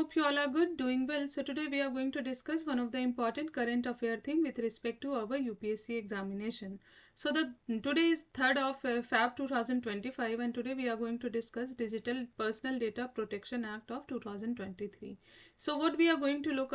hope you all are good, doing well. So today we are going to discuss one of the important current affair thing with respect to our UPSC examination. So today is 3rd of Feb 2025 and today we are going to discuss Digital Personal Data Protection Act of 2023. So what we are going to look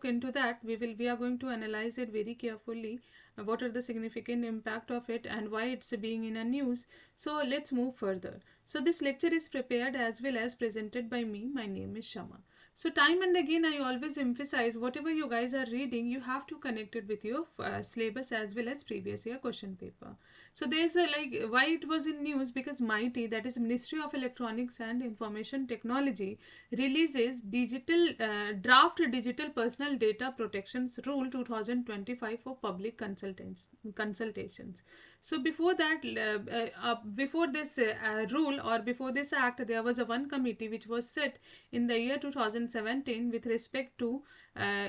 into that, we are going to analyze it very carefully. What are the significant impact of it and why it's being in a news. So let's move further. So this lecture is prepared as well as presented by me. My name is Shama. So time and again I always emphasize whatever you guys are reading, you have to connect it with your syllabus as well as previous year question paper. So there's a why it was in news, because Meity, that is Ministry of Electronics and Information Technology, releases draft digital personal data protections rule 2025 for public consultations. So before that, before this rule or before this act, there was a one committee which was set in the year 2017 with respect to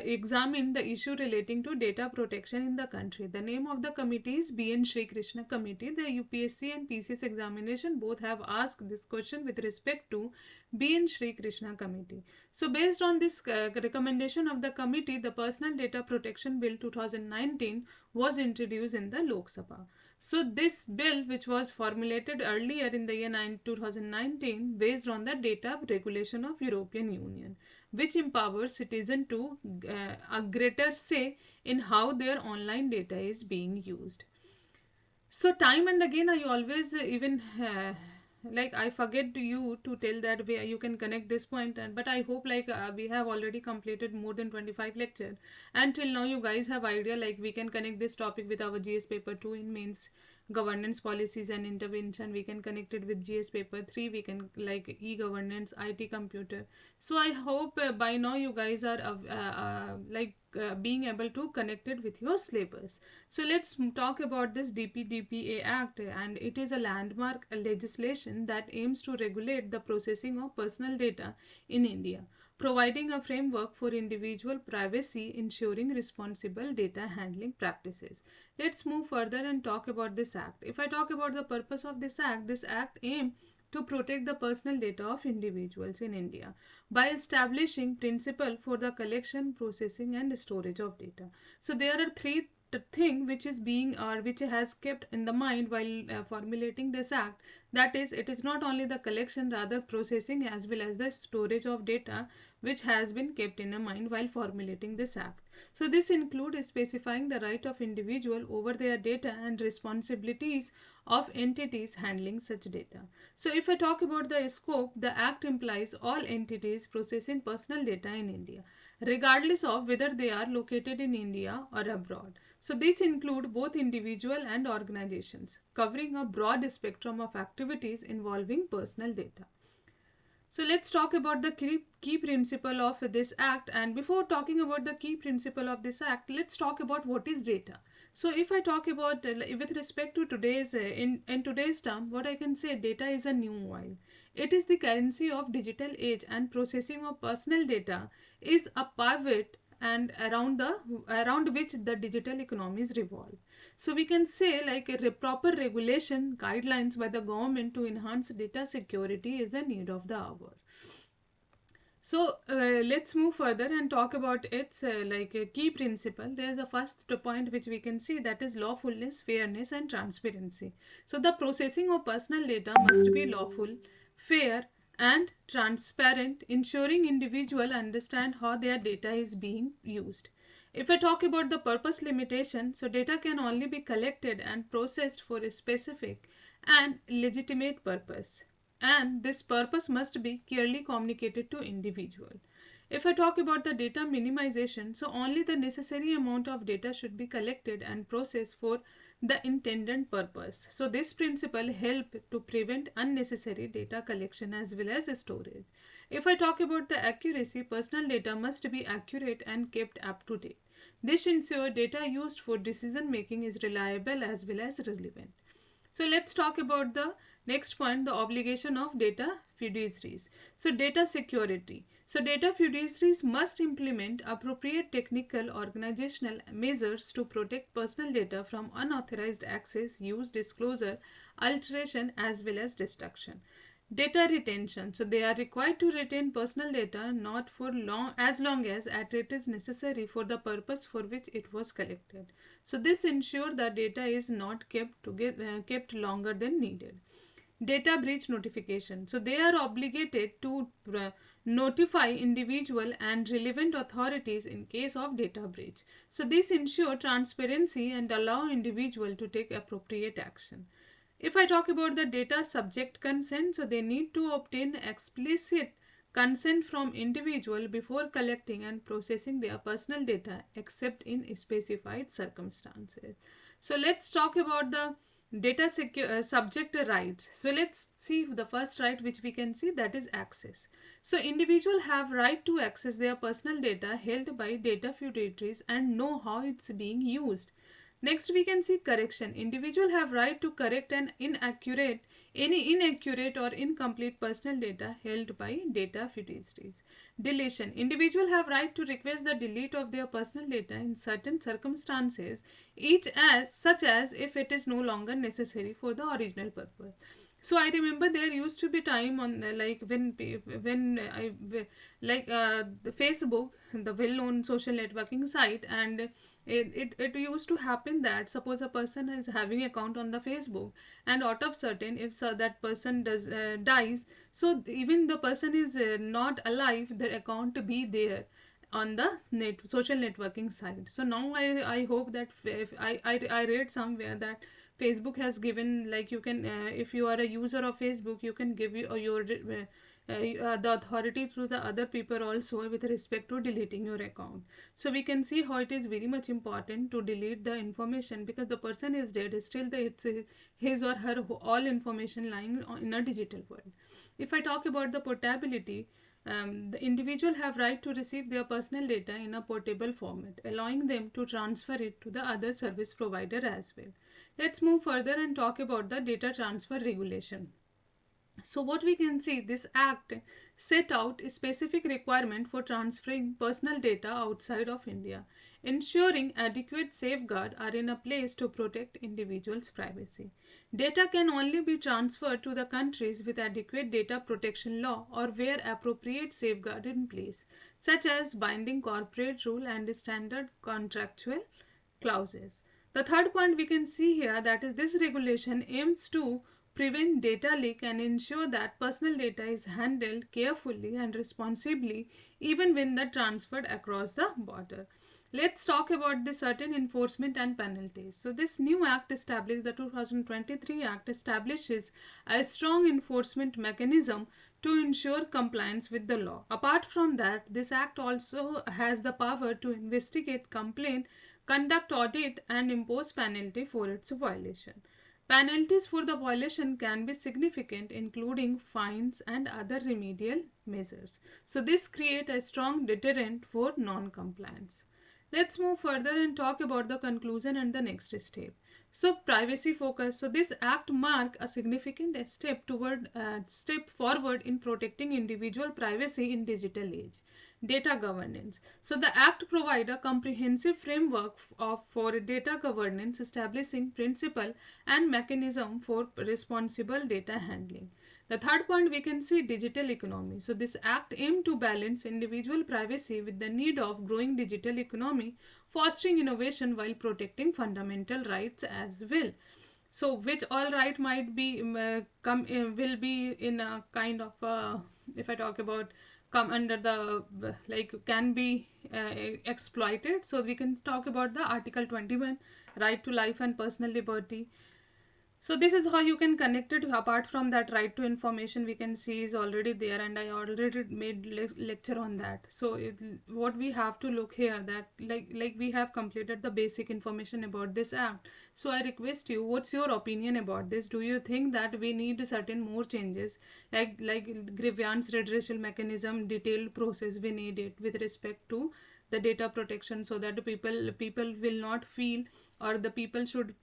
examine the issue relating to data protection in the country. The name of the committee is B.N. Sri Krishna Committee. The UPSC and PCS examination both have asked this question with respect to B.N. Sri Krishna Committee. So based on this recommendation of the committee, the Personal Data Protection Bill 2019 was introduced in the Lok Sabha. So this bill, which was formulated earlier in the year 2019 based on the data regulation of European Union, which empowers citizens to a greater say in how their online data is being used. So time and again I always I forget you to tell that way you can connect this point, but I hope we have already completed more than 25 lecture, and till now you guys have idea we can connect this topic with our GS paper 2 in means governance policies and intervention. We can connect it with GS paper 3. We can e-governance, IT computer. So I hope by now you guys are being able to connect it with your syllabus. So let's talk about this DPDPA Act, and it is a landmark legislation that aims to regulate the processing of personal data in India, providing a framework for individual privacy, ensuring responsible data handling practices. Let's move further and talk about this act. If I talk about the purpose of this act aims to protect the personal data of individuals in India by establishing principle for the collection, processing and storage of data. So there are three thing which is being or which has kept in the mind while formulating this act. That is, it is not only the collection, rather processing as well as the storage of data which has been kept in mind while formulating this act. So this includes specifying the right of individual over their data and responsibilities of entities handling such data. So if I talk about the scope, the act implies all entities processing personal data in India, regardless of whether they are located in India or abroad. So this includes both individual and organizations, covering a broad spectrum of activities involving personal data. So let's talk about the key principle of this act, and before talking about the key principle of this act, let's talk about what is data. So if I talk about with respect to today's in today's term, what I can say, data is a new oil. It is the currency of digital age, and processing of personal data is a pivot and around which the digital economies revolve. So we can say a proper regulation guidelines by the government to enhance data security is a need of the hour. So let's move further and talk about its a key principle. There is a first point which we can see, that is lawfulness, fairness and transparency. So the processing of personal data must be lawful, fair and transparent, ensuring individuals understand how their data is being used. If I talk about the purpose limitation, so data can only be collected and processed for a specific and legitimate purpose, and this purpose must be clearly communicated to individual. If I talk about the data minimization, so only the necessary amount of data should be collected and processed for the intended purpose. So this principle helps to prevent unnecessary data collection as well as storage. If I talk about the accuracy, personal data must be accurate and kept up to date. This ensures data used for decision making is reliable as well as relevant. So let's talk about the next point, the obligation of data fiduciaries. So data security. So data fiduciaries must implement appropriate technical organizational measures to protect personal data from unauthorized access, use, disclosure, alteration as well as destruction. Data retention. So they are required to retain personal data not for as long as it is necessary for the purpose for which it was collected. So this ensures that data is not kept longer than needed. Data breach notification. So they are obligated to notify individual and relevant authorities in case of data breach. So this ensure transparency and allow individual to take appropriate action. If I talk about the data subject consent, so they need to obtain explicit consent from individual before collecting and processing their personal data except in specified circumstances. So let's talk about the subject rights. So let's see the first right which we can see, that is access. So individual have right to access their personal data held by data fiduciaries and know how it's being used. Next we can see correction. Individual have right to correct any inaccurate or incomplete personal data held by data fiduciaries. Deletion. Individual have right to request the delete of their personal data in certain circumstances, each as such as if it is no longer necessary for the original purpose. So I remember there used to be time on like when I like the Facebook, the well-known social networking site, and it used to happen that suppose a person is having account on the Facebook, and out of certain if that person dies, so even the person is not alive, the account to be there on the social networking site. So now I hope that if I read somewhere that Facebook has given, like, you can if you are a user of Facebook, you can give your the authority through the other people also with respect to deleting your account. So we can see how it is very much important to delete the information, because the person is dead, still it's his or her all information lying in a digital world. If I talk about the portability, the individual have right to receive their personal data in a portable format, allowing them to transfer it to the other service provider as well. Let's move further and talk about the data transfer regulation. So what we can see, this act set out a specific requirement for transferring personal data outside of India, ensuring adequate safeguards are in a place to protect individuals' privacy. Data can only be transferred to the countries with adequate data protection law or where appropriate safeguard in place, such as binding corporate rule and standard contractual clauses. The third point we can see here, that is this regulation aims to prevent data leak and ensure that personal data is handled carefully and responsibly even when the transferred across the border. Let's talk about the certain enforcement and penalties. So this new act established, the 2023 act establishes a strong enforcement mechanism to ensure compliance with the law. Apart from that, this act also has the power to investigate complaint, conduct audit and impose penalty for its violation. Penalties for the violation can be significant, including fines and other remedial measures. So this creates a strong deterrent for non-compliance. Let's move further and talk about the conclusion and the next step. So privacy focus. So this act marks a significant step forward in protecting individual privacy in digital age. Data governance. So the act provides a comprehensive framework for data governance, establishing principle and mechanism for responsible data handling. The third point we can see, digital economy. So this act aims to balance individual privacy with the need of growing digital economy, fostering innovation while protecting fundamental rights as well. So which all right might be will be in a kind of if I talk about come under the like can be exploited. So we can talk about the Article 21, right to life and personal liberty. So this is how you can connect it. Apart from that, right to information we can see is already there, and I already made lecture on that. So what we have to look here, that like we have completed the basic information about this act. So I request you, what's your opinion about this? Do you think that we need certain more changes, like grievance redressal mechanism, detailed process we need it with respect to the data protection, so that the people will not feel, or the people should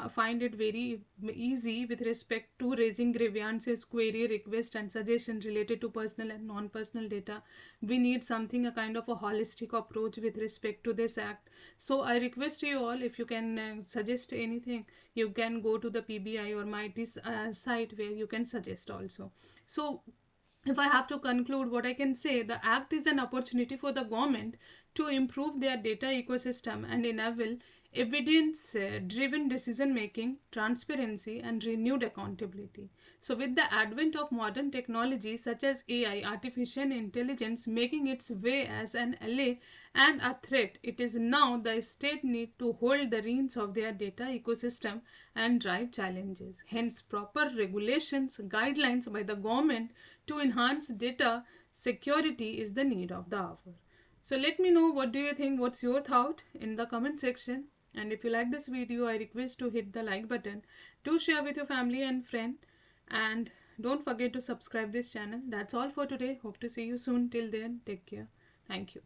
find it very easy with respect to raising grievances, query, request and suggestion related to personal and non-personal data. We need something, a kind of a holistic approach with respect to this act. So I request you all, if you can suggest anything, you can go to the PBI or Meity's site, where you can suggest also. So if I have to conclude, what I can say, the act is an opportunity for the government to improve their data ecosystem and enable evidence driven decision making, transparency and renewed accountability. So with the advent of modern technology such as AI, artificial intelligence, making its way as an ally and a threat, it is now the state need to hold the reins of their data ecosystem and drive challenges. Hence, proper regulations, guidelines by the government to enhance data security is the need of the hour. So let me know, what do you think, what's your thought in the comment section. And if you like this video, I request to hit the like button, do share with your family and friend, and don't forget to subscribe this channel. That's all for today. Hope to see you soon. Till then, take care. Thank you.